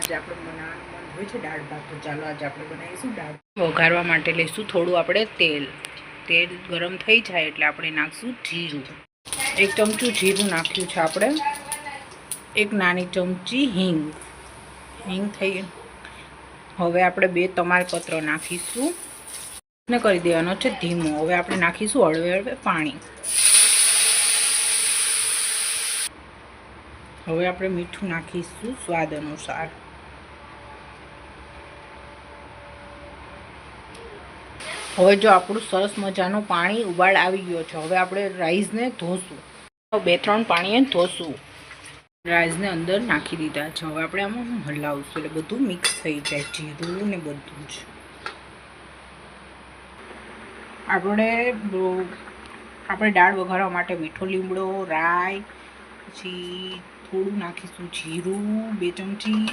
આજે આપણે બનાવવાનું મન હોય છે દાળ ભાત, તો ચાલો આજે આપણે બનાવીશું દાળ. વઘારવા માટે લઈશું થોડું આપણે તેલ. તેલ ગરમ થઈ જાય એટલે આપણે નાખશું જીરું. 1 ચમચું જીરું નાખ્યું છે આપણે. 1 નાની ચમચી હિંગ. હિંગ થઈ. હવે આપણે 2 તમાલપત્ર નાખીશું ને કરી દેવાનો છે ધીમો. હવે આપણે નાખીશું હળવે હળવે પાણી. હવે આપણે મીઠું નાખીશું સ્વાદ અનુસાર. હવે જો આપણું સરસ મજાનું પાણી ઉબાળ આવી ગયો છે, હવે આપણે રાઈસને ધોશું. 2-3 પાણીએ ધોશું. રાઈસને અંદર નાખી દીધા છે. હવે આપણે આમાં હલાવશું એટલે બધું મિક્સ થઈ જાય, જીરું ને બધું જ. આપણે દાળ વઘારવા માટે મીઠો લીમડો, રાઈ, પછી થોડું નાખીશું જીરું, 2 ચમચી.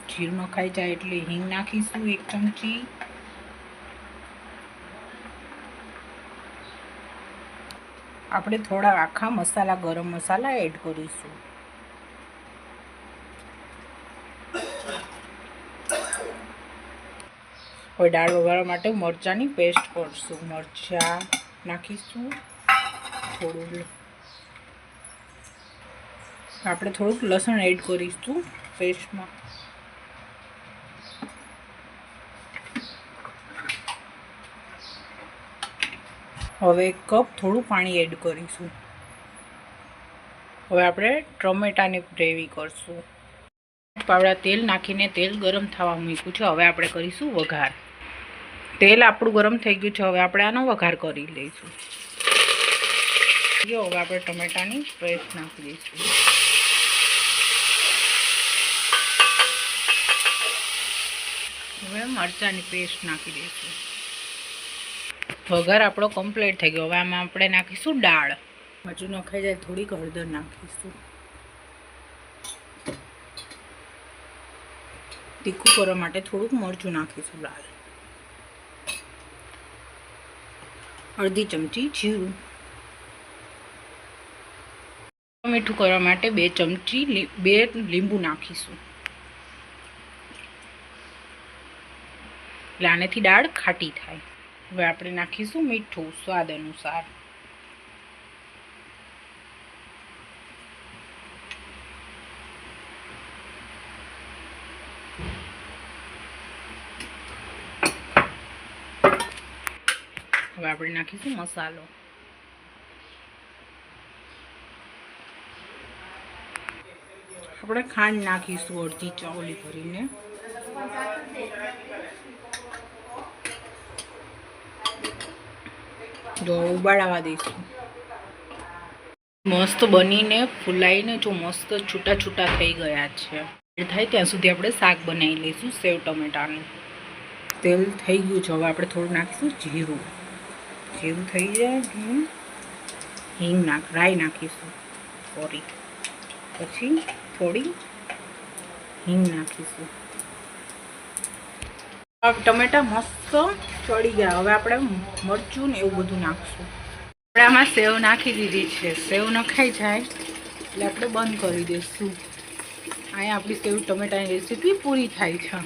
જીરું નખાઈ જાય એટલે હિંગ નાખીશું 1 ચમચી. આપણે થોડા આખા મસાલા, ગરમ મસાલા એડ કરીશું. હવે દાળ વઘારવા માટે મરચાંની પેસ્ટ કરશું. મરચાં નાખીશું થોડું. આપણે થોડુંક લસણ એડ કરીશું પેસ્ટમાં. હવે 1 કપ થોડું પાણી એડ કરીશું. હવે આપણે ટમેટાની ગ્રેવી કરશું. પાવડા તેલ નાખીને તેલ ગરમ થવા મૂક્યું છે. હવે આપણે કરીશું વઘાર. તેલ આપણું ગરમ થઈ ગયું છે. હવે આપણે આનો વઘાર કરી લઈશું. હવે આપણે ટમેટાની પેસ્ટ નાખી દઈશું. હવે મરચાંની પેસ્ટ નાખી દઈશું. વઘાર આપણો કમ્પ્લીટ થઈ ગયો. હવે આમાં આપણે નાખીશું દાળ. હજુ નખાઈ જાય થોડીક હળદર નાખીશું. તીખું કરવા માટે થોડુંક મરચું નાખીશું લાલ. અડધી ચમચી જીરું. મીઠું કરવા માટે 2 ચમચી 2 લીંબુ નાખીશું. એટલે આનેથી દાળ ખાટી થાય. હવે આપણે નાખીશું મીઠું સ્વાદ અનુસાર. હવે આપણે નાખીશું મસાલો. આપણે ખાંડ નાખીશું અડધી ચાવલી ભરીને. જો ઉબાળવા દઈશું. મસ્ત બનીને ફૂલાઈને જો મસ્ત છૂટા છૂટા થઈ ગયા છે. થાય ત્યાં સુધી આપણે શાક બનાવી લઈશું સેવ ટમેટાનું. તેલ થઈ ગયું છે. હવે આપણે થોડું નાખીશું જીરું. જીરું થઈ જાય હિંગ રાઈ નાખીશું. પછી થોડી હિંગ નાખીશું. ટમેટા મસ્ત ચડી ગયા. હવે આપણે મરચું ને એવું બધું નાખશું. આપણે આમાં સેવ નાખી દીધી છે. સેવ નખાઈ જાય એટલે આપણે બંધ કરી દઈશું. અહીંયા આપણી સેવ ટમેટાની રેસીપી પૂરી થાય છે.